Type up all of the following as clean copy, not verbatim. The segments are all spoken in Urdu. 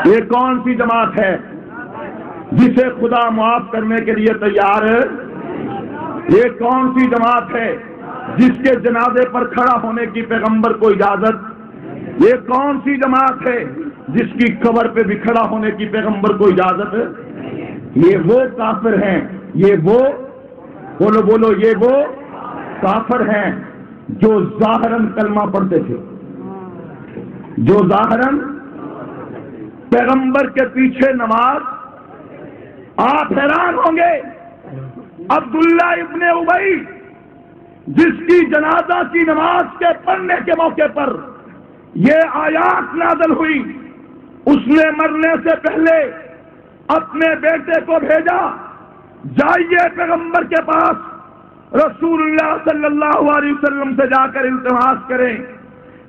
یہ کون سی جماعت ہے جسے خدا معاف کرنے کے لیے تیار ہے؟ یہ کون سی جماعت ہے جس کے جنازے پر کھڑا ہونے کی پیغمبر کو اجازت؟ یہ کون سی جماعت ہے جس کی قبر پہ بھی کھڑا ہونے کی پیغمبر کو اجازت ہے؟ یہ وہ کافر ہیں، یہ وہ بولو یہ وہ کافر ہیں جو ظاہراً کلمہ پڑھتے تھے، جو ظاہراً پیغمبر کے پیچھے نماز۔ آپ حیران ہوں گے، عبداللہ ابن ابی جس کی جنازہ کی نماز کے پڑھنے کے موقع پر یہ آیات نازل ہوئی، اس نے مرنے سے پہلے اپنے بیٹے کو بھیجا، جائیے پیغمبر کے پاس، رسول اللہ صلی اللہ علیہ وسلم سے جا کر التماس کریں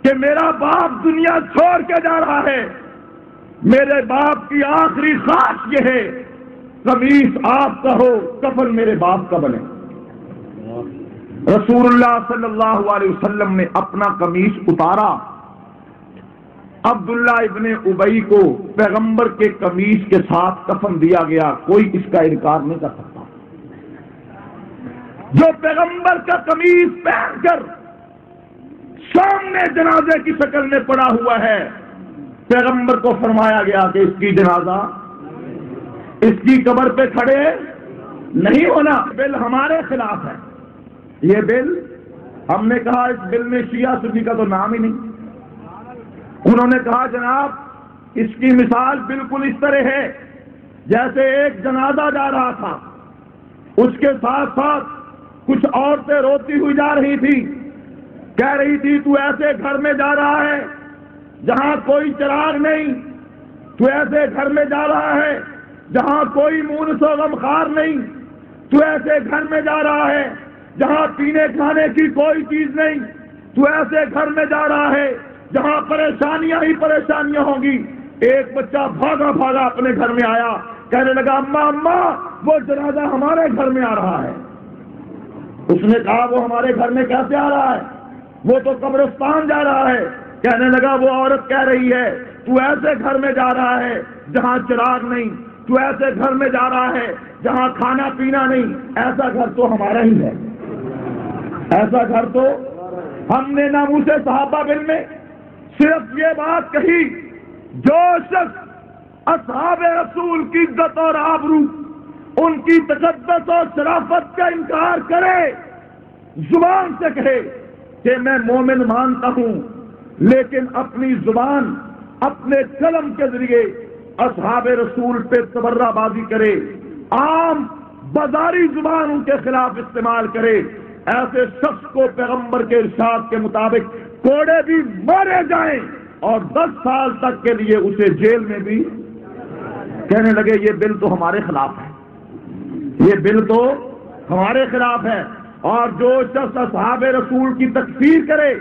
کہ میرا باپ دنیا چھوڑ کے جا رہا ہے، میرے باپ کی آخری خواہش یہ ہے قمیص آپ کا ہو، کفن میرے باپ کا بنے۔ رسول اللہ صلی اللہ علیہ وسلم نے اپنا قمیص اتارا، عبداللہ ابن ابی کو پیغمبر کے قمیص کے ساتھ کفن دیا گیا، کوئی اس کا انکار نہیں کر سکتا۔ جو پیغمبر کا قمیص پہن کر سامنے جنازے کی شکل میں پڑا ہوا ہے، پیغمبر کو فرمایا گیا کہ اس کی جنازہ، اس کی قبر پہ کھڑے نہیں ہونا۔ بل ہمارے خلاف ہے، یہ بل ہم نے کہا اس بل میں شیعہ سنی کا تو نام ہی نہیں۔ انہوں نے کہا جناب اس کی مثال بالکل اس طرح ہے جیسے ایک جنازہ جا رہا تھا، اس کے ساتھ ساتھ کچھ عورتیں روتی ہوئی جا رہی تھی، کہہ رہی تھی تو ایسے گھر میں جا رہا ہے جہاں کوئی چراغ نہیں، تو ایسے گھر میں جا رہا ہے جہاں کوئی مونس و غمخوار نہیں، تو ایسے گھر میں جا رہا ہے جہاں پینے کھانے کی کوئی چیز نہیں، تو ایسے گھر میں جا رہا ہے جہاں پریشانیاں ہی پریشانیاں ہوں گی۔ ایک بچہ بھاگا بھاگا اپنے گھر میں آیا، کہنے لگا اماں اماں وہ جنازہ ہمارے گھر میں آ رہا ہے۔ اس نے کہا وہ ہمارے گھر میں کیسے آ رہا ہے، وہ تو قبرستان جا رہا ہے۔ کہنے لگا وہ عورت کہہ رہی ہے تو ایسے گھر میں جا رہا ہے جہاں چراغ نہیں، تو ایسے گھر میں جا رہا ہے جہاں کھانا پینا نہیں، ایسا گھر تو ہمارا ہی ہے، ایسا گھر تو ہم نے ناموس صحابہ بل میں صرف یہ بات کہی، جو شخص اصحاب رسول کی عزت اور آبرو، ان کی تقدس اور شرافت کا انکار کرے، زبان سے کہے کہ میں مومن مانتا ہوں، لیکن اپنی زبان اپنے قلم کے ذریعے اصحاب رسول پہ تبرہ بازی کرے، عام بازاری زبان ان کے خلاف استعمال کرے، ایسے شخص کو پیغمبر کے ارشاد کے مطابق کوڑے بھی مارے جائیں اور 10 سال تک کے لیے اسے جیل میں بھی۔ کہنے لگے یہ بل تو ہمارے خلاف ہے، یہ بل تو ہمارے خلاف ہے، اور جو شخص اصحاب رسول کی تکفیر کرے،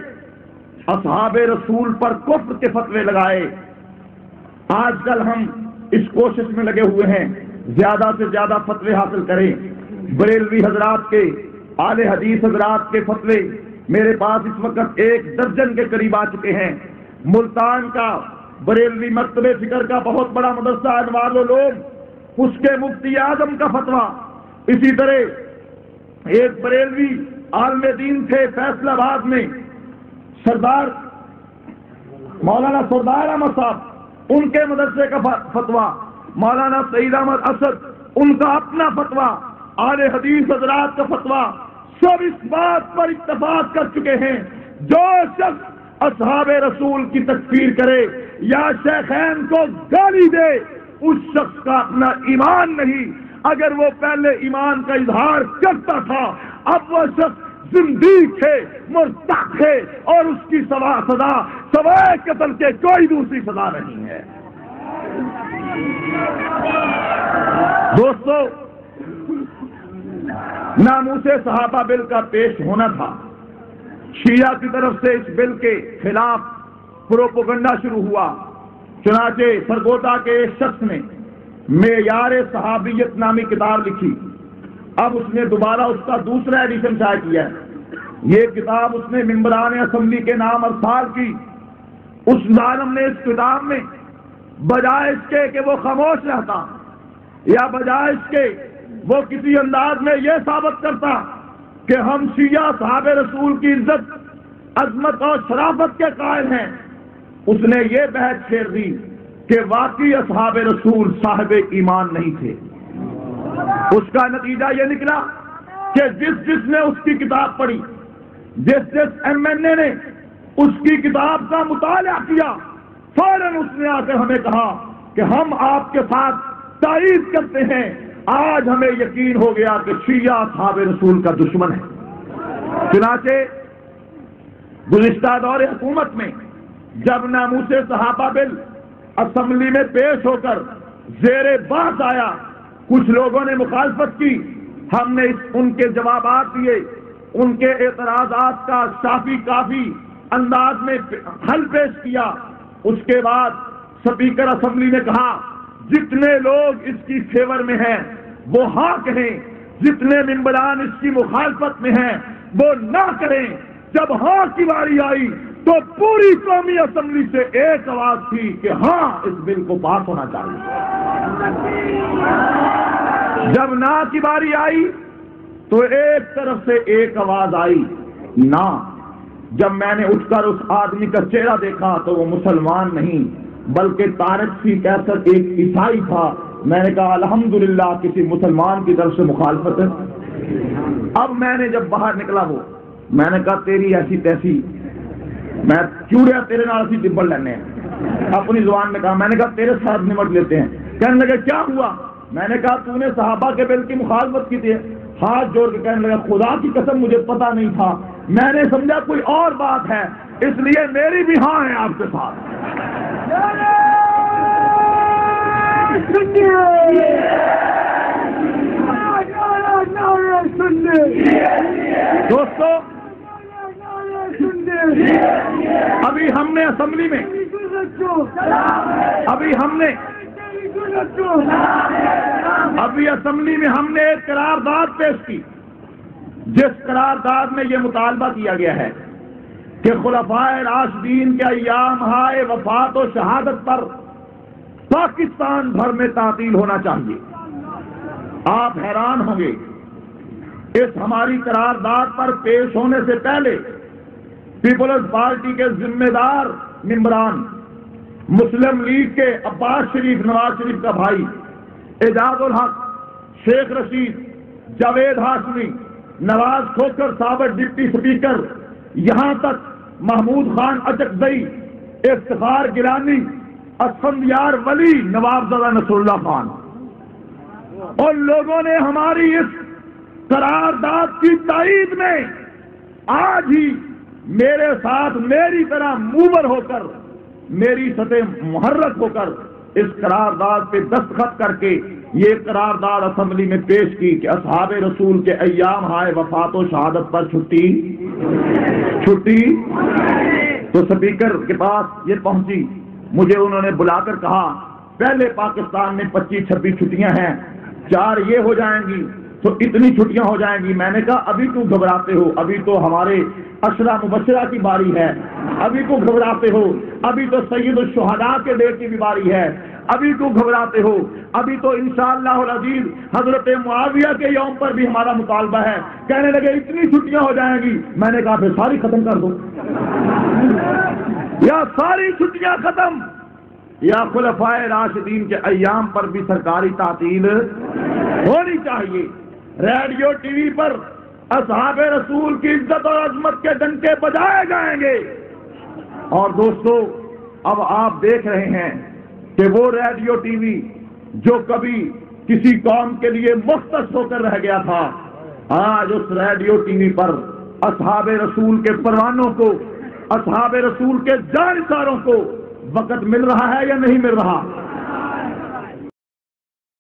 اصحاب رسول پر کفر کے فتوے لگائے۔ آج کل ہم اس کوشش میں لگے ہوئے ہیں زیادہ سے زیادہ فتوے حاصل کریں، بریلوی حضرات کے، اہل حدیث حضرات کے فتوے میرے پاس اس وقت 1 درجن کے قریب آ چکے ہیں۔ ملتان کا بریلوی مکتب فکر کا بہت بڑا مدرسہ انوار لوگ، اس کے مفتی اعظم کا فتویٰ، اسی طرح ایک بریلوی عالم دین تھے فیصل آباد میں، سردار مولانا سردار احمد صاحب، ان کے مدرسے کا فتویٰ، مولانا سعید احمد اسد ان کا اپنا فتویٰ، اہل حدیث حضرات کا فتویٰ، سب اس بات پر اتفاق کر چکے ہیں جو شخص اصحاب رسول کی تکفیر کرے یا شیخین کو گالی دے، اس شخص کا اپنا ایمان نہیں۔ اگر وہ پہلے ایمان کا اظہار کرتا تھا، اب وہ شخص زندیق ہے، مرتد ہے، اور اس کی سزا سوائے قتل کے کوئی دوسری سزا نہیں ہے۔ دوستو، ناموس صحابہ بل کا پیش ہونا تھا، شیعہ کی طرف سے اس بل کے خلاف پروپیگنڈا شروع ہوا، چنانچہ سرگودا کے ایک شخص نے معیار صحابیت نامی کتاب لکھی، اب اس نے دوبارہ اس کا دوسرا ایڈیشن شائع کیا ہے۔ یہ کتاب اس نے ممبران اسمبلی کے نام ارسال کی۔ اس ظالم نے اس کتاب میں بجائے اس کے کہ وہ خاموش رہتا یا بجائے اس کے وہ کسی انداز میں یہ ثابت کرتا کہ ہم شیعہ صحابہ رسول کی عزت عظمت اور شرافت کے قائل ہیں، اس نے یہ بحث چھیڑ دی کہ واقعی اصحاب رسول صاحب ایمان نہیں تھے۔ اس کا نتیجہ یہ نکلا کہ جس نے اس کی کتاب پڑھی، جس ایم این اے نے اس کی کتاب کا مطالعہ کیا، فوراً اس نے آ کر ہمیں کہا کہ ہم آپ کے ساتھ تائید کرتے ہیں، آج ہمیں یقین ہو گیا کہ شیعہ اصحاب رسول کا دشمن ہے۔ چنانچہ گزشتہ دور حکومت میں جب ناموس صحابہ بل اسمبلی میں پیش ہو کر زیر بحث آیا، کچھ لوگوں نے مخالفت کی، ہم نے ان کے جوابات دیے، ان کے اعتراضات کا شافی کافی انداز میں حل پیش کیا۔ اس کے بعد سپیکر اسمبلی نے کہا جتنے لوگ اس کی فیور میں ہیں وہ ہاں کہیں، جتنے ممبران اس کی مخالفت میں ہیں وہ نہ کریں۔ جب ہاں کی باری آئی تو پوری قومی اسمبلی سے ایک آواز تھی کہ ہاں اس بل کو پاس ہونا چاہیے۔ جب نہ کی باری آئی تو ایک طرف سے ایک آواز آئی نہ۔ جب میں نے اٹھ کر اس آدمی کا چہرہ دیکھا تو وہ مسلمان نہیں بلکہ طارق سی کیسر ایک عیسائی تھا۔ میں نے کہا الحمدللہ کسی مسلمان کی طرف سے مخالفت ہے۔ اب میں نے جب باہر نکلا میں نے کہا تیری ایسی تیسی، میں چوڑیا تیرے نال اسی ٹبل لینے ہیں، اپنی زبان میں کہا۔ میں نے کہا تیرے ساتھ نمٹ لیتے ہیں۔ کہنے لگے کیا ہوا؟ میں نے کہا تو نے صحابہ کے بل کی مخالفت کی تھی۔ ہاتھ جوڑ کے کہنے لگا خدا کی قسم مجھے پتا نہیں تھا، میں نے سمجھا کوئی اور بات ہے، اس لیے میری بھی ہاں ہے آپ کے ساتھ۔ دوستو ابھی ہم نے اسمبلی میں ہم نے ایک قرارداد پیش کی، جس قرارداد میں یہ مطالبہ کیا گیا ہے کہ خلفائے راشدین کے ایام ہائے وفات و شہادت پر پاکستان بھر میں تعطیل ہونا چاہیے۔ آپ حیران ہوں گے، اس ہماری قرارداد پر پیش ہونے سے پہلے پیپلز پارٹی کے ذمہ دار ممبران، مسلم لیگ کے عباس شریف نواز شریف کا بھائی، اعجاز الحق، شیخ رشید، جاوید ہاشمی، نواز کھوکر صابر ڈپٹی سپیکر، یہاں تک محمود خان اچکزئی، افتخار گیلانی، اسفندیار ولی، نواب زادہ نصر اللہ خان، ان لوگوں نے ہماری اس قرارداد کی تائید میں آج ہی میرے ساتھ میری طرح موور ہو کر، میری سطح محرک ہو کر اس قرارداد پہ دستخط کر کے یہ قرارداد اسمبلی میں پیش کی کہ اصحاب رسول کے ایام ہائے وفات و شہادت پر چھٹی تو سپیکر کے پاس یہ پہنچی، مجھے انہوں نے بلا کر کہا پہلے پاکستان میں 25-26 چھٹیاں ہیں، 4 یہ ہو جائیں گی تو اتنی چھٹیاں ہو جائیں گی۔ میں نے کہا ابھی کیوں گھبراتے ہو، ابھی تو ہمارے عشرہ مبشرہ کی باری ہے، ابھی کیوں گھبراتے ہو، ابھی تو سید الشہداء کے ڈیٹ کی بھی باری ہے، ابھی کیوں گھبراتے ہو، ابھی تو انشاءاللہ العزیز حضرت معاویہ کے یوم پر بھی ہمارا مطالبہ ہے۔ کہنے لگے اتنی چھٹیاں ہو جائیں گی۔ میں نے کہا پھر ساری ختم کر دو، یا ساری چھٹیاں ختم یا خلفائے راشدین کے ایام پر بھی سرکاری تعطیل ہونی چاہیے۔ ریڈیو ٹی وی پر اصحاب رسول کی عزت اور عظمت کے ڈنکے بجائے جائیں گے۔ اور دوستو اب آپ دیکھ رہے ہیں کہ وہ ریڈیو ٹی وی جو کبھی کسی قوم کے لیے مختص ہو کر رہ گیا تھا، آج اس ریڈیو ٹی وی پر اصحاب رسول کے پروانوں کو، اصحاب رسول کے جانساروں کو وقت مل رہا ہے یا نہیں مل رہا؟